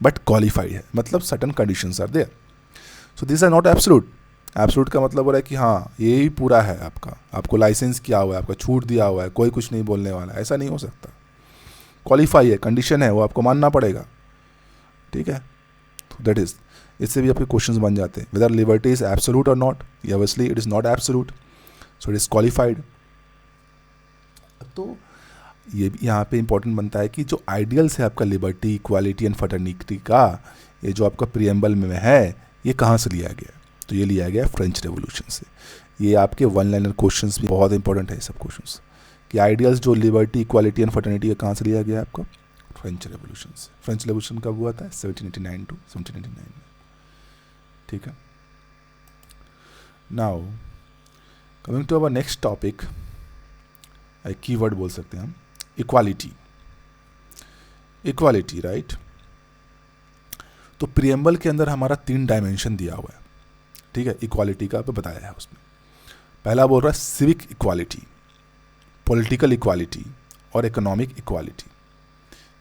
but qualified है, मतलब certain conditions are there, so this are not absolute. Absolute का मतलब हो रहा है कि हाँ ये ही पूरा है आपका, आपको लाइसेंस किया हुआ है, आपका छूट दिया हुआ है, कोई कुछ नहीं बोलने वाला, ऐसा नहीं हो सकता। क्वालिफाई है, कंडीशन है, वो आपको मानना पड़ेगा, ठीक है। तो दैट इज, इससे भी आपके क्वेश्चंस बन जाते हैं, वेदर लिबर्टी इज एब्सोल्यूट और not. Obviously it is not absolute, so it is qualified. तो ये भी यहाँ पे इंपॉर्टेंट बनता है कि जो आइडियल्स है आपका लिबर्टी, इक्वालिटी एंड फ्रेटर्निटी का, ये जो आपका प्रीएम्बल में है, ये कहाँ से लिया गया? तो ये लिया गया फ्रेंच रेवोल्यूशन से। ये आपके वन लाइनर क्वेश्चंस भी बहुत इंपॉर्टेंट है, सब क्वेश्चंस कि आइडियल्स जो लिबर्टी, इक्वालिटी एंड फ्रेटर्निटी का कहाँ से लिया गया आपका? फ्रेंच रेवोल्यूशन से। फ्रेंच रेवोल्यूशन कब हुआ था? 1789 टू 1799 में, ठीक है। Now coming to our next topic, एक कीवर्ड बोल सकते हैं हम, इक्वालिटी। Equality, right. तो प्रीएम्बल के अंदर हमारा 3 डायमेंशन दिया हुआ है, ठीक है, इक्वालिटी का बताया है उसमें। पहला बोल रहा है सिविक इक्वालिटी, पॉलिटिकल इक्वालिटी और इकोनॉमिक इक्वालिटी।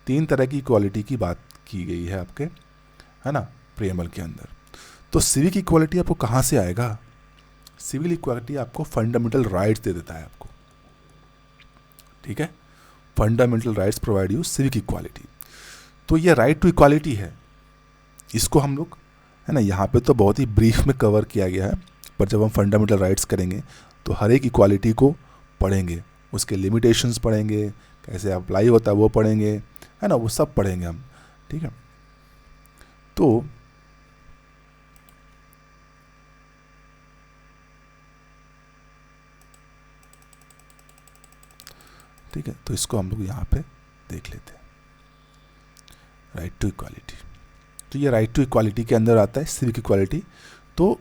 3 तरह की इक्वालिटी की बात की गई है आपके, है ना, प्रीएम्बल के अंदर। तो सिविक इक्वालिटी आपको कहाँ से आएगा? सिविल इक्वालिटी आपको फंडामेंटल राइट्स दे देता है आपको, ठीक है। Fundamental rights provide you civic equality. तो ये राइट टू इक्वालिटी है, इसको हम लोग, है ना, यहाँ पे तो बहुत ही ब्रीफ में कवर किया गया है, पर जब हम फंडामेंटल राइट्स करेंगे तो हर एक इक्वालिटी को पढ़ेंगे, उसके लिमिटेशंस पढ़ेंगे, कैसे अप्लाई होता है वो पढ़ेंगे, है ना, वो सब पढ़ेंगे हम, ठीक है। तो ठीक है, तो इसको हम लोग यहाँ पे देख लेते हैं, राइट टू इक्वालिटी। तो ये राइट टू इक्वालिटी के अंदर आता है सिविक इक्वालिटी। तो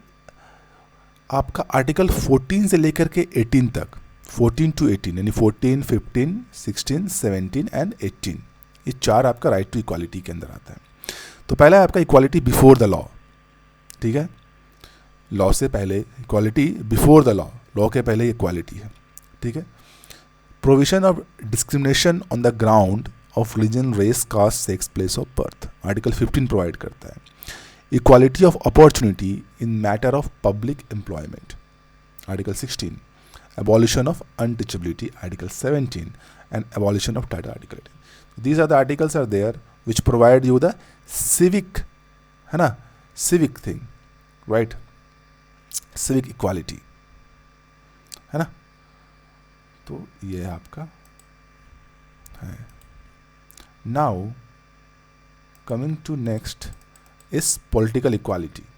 आपका आर्टिकल 14 से लेकर के 18 तक, 14 टू 18 यानी 14, 15, 16, 17 एंड 18, ये 4 आपका राइट टू इक्वालिटी के अंदर आता है। तो पहला है आपका इक्वालिटी बिफोर द लॉ, ठीक है, लॉ से पहले equality, before the law, law के पहले इक्वालिटी है, ठीक है। Provision of discrimination on the ground of religion, race, caste, sex, place of birth, article 15 provide करता है। Equality of opportunity in matter of public employment, article 16। abolition of untouchability, article 17, and abolition of title, article 18. These are the articles are there which provide you the civic, है ना, civic thing, right, civic equality, है ना। तो ये आपका है। Now coming to next is political equality,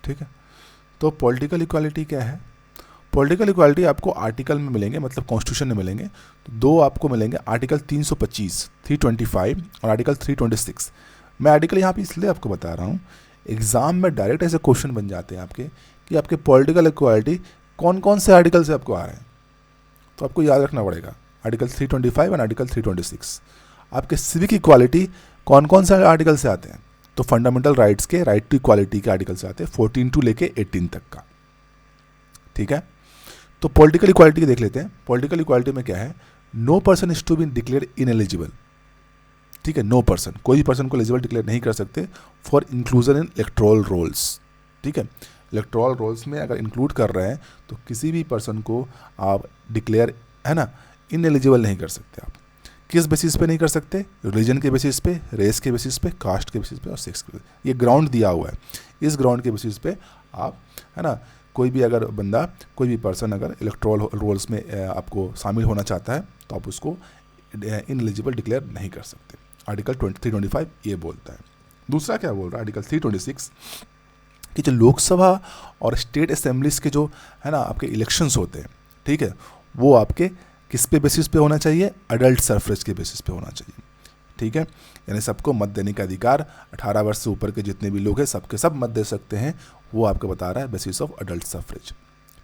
ठीक है। तो पॉलिटिकल इक्वालिटी क्या है? पॉलिटिकल इक्वालिटी आपको आर्टिकल में मिलेंगे, मतलब कॉन्स्टिट्यूशन में मिलेंगे। तो 2 आपको मिलेंगे, आर्टिकल 325, 325 और आर्टिकल 326। मैं आर्टिकल यहाँ पे इसलिए आपको बता रहा हूँ, एग्जाम में डायरेक्ट ऐसे क्वेश्चन बन जाते हैं आपके कि आपके पॉलिटिकल इक्वालिटी कौन कौन से आर्टिकल से आपको आ रहे हैं, तो आपको याद रखना पड़ेगा आर्टिकल 325 और आर्टिकल 326। आपके सिविक इक्वालिटी कौन कौन से आर्टिकल से आते हैं? तो फंडामेंटल राइट्स के, राइट टू इक्वालिटी के आर्टिकल से आते हैं 14 टू लेके 18 तक का, ठीक है। तो पॉलिटिकल इक्वालिटी देख लेते हैं। पॉलिटिकल इक्वालिटी में क्या है? No person is to be declare ineligible, ठीक है, नो पर्सन, कोई भी पर्सन को एलिजिबल डिक्लेयर नहीं कर सकते for inclusion in electoral rolls, ठीक है। इलेक्टोरल रोल्स में अगर इंक्लूड कर रहे हैं तो किसी भी पर्सन को आप डिक्लेयर, है ना, इनएलिजिबल नहीं कर सकते आप। किस बेसिस पे नहीं कर सकते? रिलीजन के बेसिस पे, रेस के बेसिस पे, कास्ट के बेसिस पे और सेक्स के बेसिस। ये ग्राउंड दिया हुआ है, इस ग्राउंड के बेसिस पे आप, है ना, कोई भी अगर बंदा, कोई भी पर्सन अगर इलेक्टोरल रोल्स में आपको शामिल होना चाहता है तो आप उसको इनएलिजिबल डिक्लेयर नहीं कर सकते। आर्टिकल 325 ये बोलता है। दूसरा क्या बोल रहा है आर्टिकल 326 कि जो लोकसभा और स्टेट असेंबलीज के जो, है ना, आपके इलेक्शंस होते हैं, ठीक है, वो आपके किस पे बेसिस पे होना चाहिए? अडल्ट सफरेज के बेसिस पे होना चाहिए, ठीक है। यानी सबको मत देने का अधिकार, 18 वर्ष से ऊपर के जितने भी लोग हैं सबके सब मत दे सकते हैं, वो आपको बता रहा है बेसिस ऑफ अडल्ट सफरेज,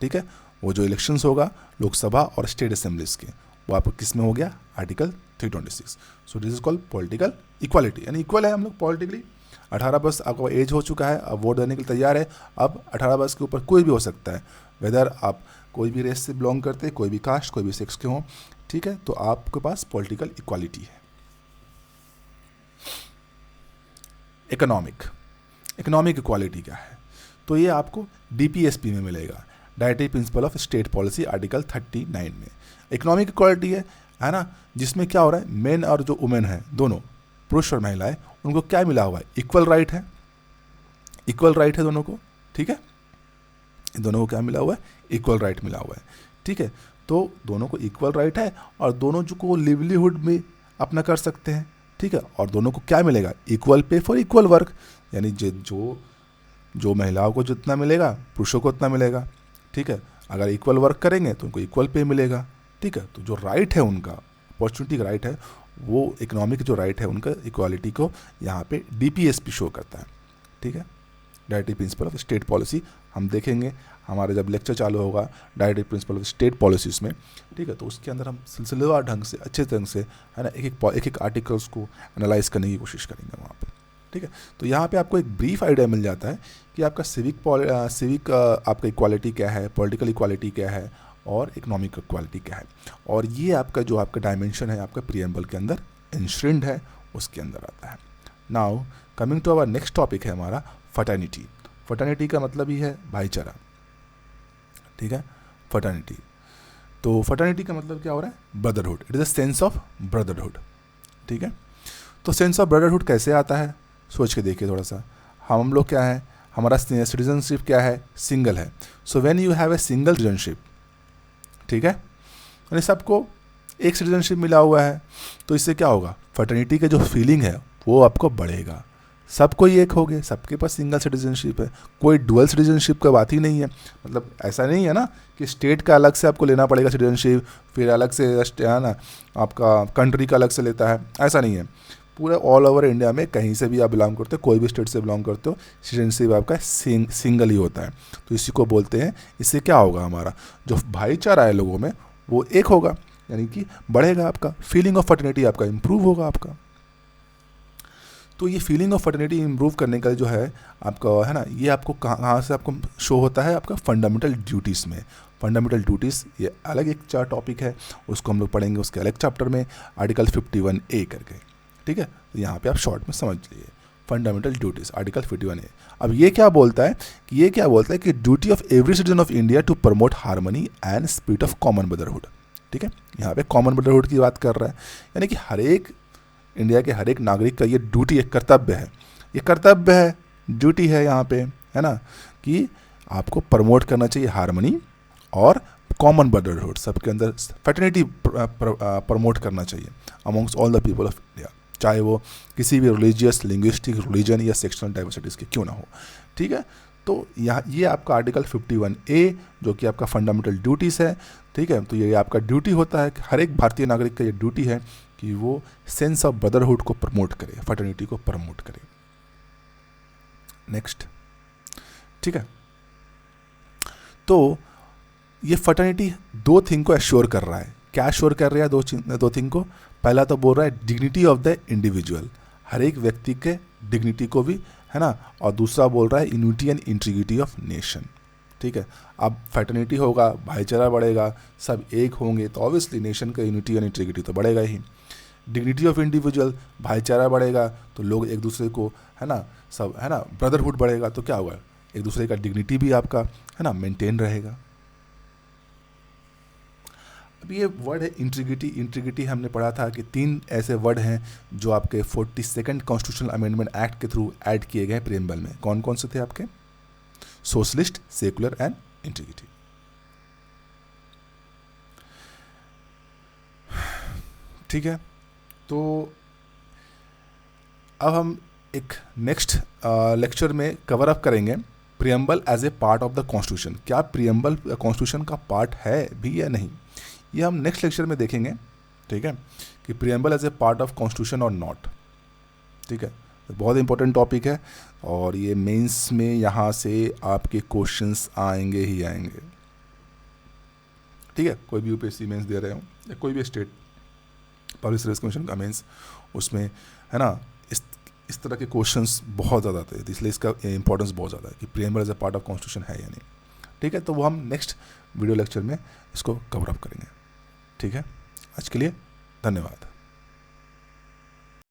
ठीक है। वो जो इलेक्शंस होगा लोकसभा और स्टेट असेंबलीज के, वो आपको किस में हो गया? Article 326। So this is called political equality, यानी इक्वल है हम लोग पॉलिटिकली। 18 वर्ष आपका एज हो चुका है, अब वोट देने के लिए तैयार है। अब 18 वर्ष के ऊपर कोई भी हो सकता है, वेदर आप कोई भी रेस से बिलोंग करते, कोई भी कास्ट, कोई भी सेक्स के हों, ठीक है, तो आपके पास पॉलिटिकल इक्वालिटी है। इकोनॉमिक इक्वालिटी क्या है? तो ये आपको डीपीएसपी में मिलेगा, directive principle of state policy, article 39 में। इकोनॉमिक इक्वालिटी है ना, जिसमें क्या हो रहा है, मेन और जो वुमेन है दोनों, पुरुष और महिलाएं, उनको क्या मिला हुआ है? इक्वल राइट है, इक्वल राइट है दोनों को, ठीक है, दोनों को क्या मिला हुआ है? इक्वल राइट मिला हुआ है, ठीक है। तो दोनों को इक्वल राइट है और दोनों जो को लिवलीहुड में अपना कर सकते हैं, ठीक है। और दोनों को क्या मिलेगा? Equal pay for equal work, यानी जो महिलाओं को जितना मिलेगा पुरुषों को उतना मिलेगा, ठीक है। अगर इक्वल वर्क करेंगे तो उनको इक्वल पे मिलेगा, ठीक है। तो जो राइट है उनका, अपॉर्चुनिटी का राइट है, वो इकोनॉमिक जो राइट है उनका इक्वालिटी को यहाँ पे डीपीएसपी शो करता है, ठीक है, directive principle of state policy. हम देखेंगे हमारे जब लेक्चर चालू होगा directive principle of state policies में, ठीक है, तो उसके अंदर हम सिलसिलेवार ढंग से, अच्छे ढंग से, है ना, एक आर्टिकल्स को एनालाइज करने की कोशिश करेंगे वहाँ पर, ठीक है। तो यहाँ पे आपको एक ब्रीफ आइडिया मिल जाता है कि आपका सिविक आपका इक्वालिटी क्या है, पॉलिटिकल इक्वालिटी क्या है और इकोनॉमिक इक्वालिटी क्या है। और ये आपका जो आपका डायमेंशन है आपका प्रीएम्बल के अंदर इंश्रिंड है, उसके अंदर आता है। Now coming to our next topic है हमारा फटर्निटी। फटर्निटी का मतलब ही है भाईचारा, ठीक है, फटर्निटी। तो फटर्निटी का मतलब क्या हो रहा है? Brotherhood. It is a sense of brotherhood, ठीक है। तो सेंस ऑफ ब्रदरहुड कैसे आता है? सोच के देखिए थोड़ा सा। हम लोग क्या है, हमारा सिटीजनशिप क्या है? सिंगल है। So when you have a single citizenship, ठीक है, यानी सबको एक सिटीजनशिप मिला हुआ है, तो इससे क्या होगा? फटर्निटी का जो फीलिंग है वो आपको बढ़ेगा। सबको ही एक हो गए, सबके पास सिंगल सिटीजनशिप है, कोई डुअल सिटीजनशिप का बात ही नहीं है। मतलब ऐसा नहीं है ना कि स्टेट का अलग से आपको लेना पड़ेगा सिटीजनशिप, फिर अलग से, है ना, आपका कंट्री का अलग से लेता है, ऐसा नहीं है। पूरे ऑल ओवर इंडिया में कहीं से भी आप बिलोंग करते हो, कोई भी स्टेट से बिलोंग करते हो, सिटीजनशिप आपका सिंगल ही होता है। तो इसी को बोलते हैं, इससे क्या होगा? हमारा जो भाईचारा है लोगों में वो एक होगा, यानी कि बढ़ेगा, आपका फीलिंग ऑफ फटर्निटी आपका इम्प्रूव होगा आपका। तो ये फीलिंग ऑफ फटर्निटी इम्प्रूव करने का जो है आपका, है ना, ये आपको कहाँ से आपको शो होता है? आपका फंडामेंटल ड्यूटीज़ में। फंडामेंटल ड्यूटीज़ ये अलग एक टॉपिक है, उसको हम लोग पढ़ेंगे उसके अलग चैप्टर में, आर्टिकल 51A करके, ठीक है। तो यहाँ पे आप शॉर्ट में समझ लीजिए, फंडामेंटल ड्यूटीज़ आर्टिकल 51A। अब ये क्या बोलता है कि duty of every citizen of India to promote harmony and spirit of common brotherhood, ठीक है। यहाँ पे कॉमन ब्रदरहुड की बात कर रहा है, यानी कि हर एक इंडिया के हर एक नागरिक का ये ड्यूटी, एक कर्तव्य है, ये कर्तव्य है, ड्यूटी है यहाँ पे, है ना, कि आपको प्रमोट करना चाहिए हार्मनी और कॉमन ब्रदरहुड, सबके अंदर फ्रेटर्निटी प्रमोट करना चाहिए amongst all the people of India, चाहे वो किसी भी रिलीजियस, लिंग्विस्टिक, रिलीजन या सेक्शनल डाइवर्सिटीज़ के क्यों ना हो, ठीक है। तो यहाँ ये आपका आर्टिकल 51A जो कि आपका फंडामेंटल ड्यूटीज़ है, ठीक है। तो ये आपका ड्यूटी होता है कि हर एक भारतीय नागरिक का ये ड्यूटी है कि वो सेंस ऑफ ब्रदरहुड को प्रमोट करे, फटर्निटी को प्रमोट करे। नेक्स्ट, ठीक है। तो ये फटर्निटी दो थिंग को एश्योर कर रहा है। क्या एश्योर कर रहा है? दो थिंग को। पहला तो बोल रहा है डिग्निटी ऑफ द इंडिविजुअल, हर एक व्यक्ति के डिग्निटी को भी, है ना, और दूसरा बोल रहा है unity and integrity of nation, ठीक है। अब फैटर्निटी होगा, भाईचारा बढ़ेगा, सब एक होंगे, तो ऑब्वियसली नेशन का यूनिटी एंड इंटीग्रिटी तो बढ़ेगा ही। डिग्निटी ऑफ इंडिविजुअल, भाईचारा बढ़ेगा तो लोग एक दूसरे को, है ना, सब, है ना, ब्रदरहुड बढ़ेगा तो क्या होगा? एक दूसरे का डिग्निटी भी आपका है ना मेंटेन रहेगा। अब ये वर्ड है इंटीग्रिटी। इंटीग्रिटी हमने पढ़ा था कि 3 ऐसे वर्ड हैं जो आपके 42nd कॉन्स्टिट्यूशनल अमेंडमेंट एक्ट के थ्रू ऐड किए गए प्रियम्बल में। कौन कौन से थे आपके? Socialist, secular and integrity. ठीक है, तो अब हम एक नेक्स्ट लेक्चर में कवर अप करेंगे preamble as a part of the constitution. क्या प्रियम्बल कॉन्स्टिट्यूशन का पार्ट है भी या नहीं, ये हम नेक्स्ट लेक्चर में देखेंगे। ठीक है, कि preamble as a part of constitution और नॉट। ठीक है, तो बहुत इंपॉर्टेंट टॉपिक है और ये मेंस में यहाँ से आपके क्वेश्चंस आएंगे ही आएंगे। ठीक है, कोई भी यूपीएससी मेंस दे रहे हो या कोई भी स्टेट पब्लिक सर्विस कमीशन का मेंस, उसमें है ना इस तरह के क्वेश्चंस बहुत ज़्यादा आते हैं, इसलिए इसका इंपॉर्टेंस बहुत ज़्यादा है कि preamble as a part of constitution है या नहीं। ठीक है, तो वो हम नेक्स्ट वीडियो लेक्चर में इसको कवर अप करेंगे। ठीक है, आज के लिए धन्यवाद।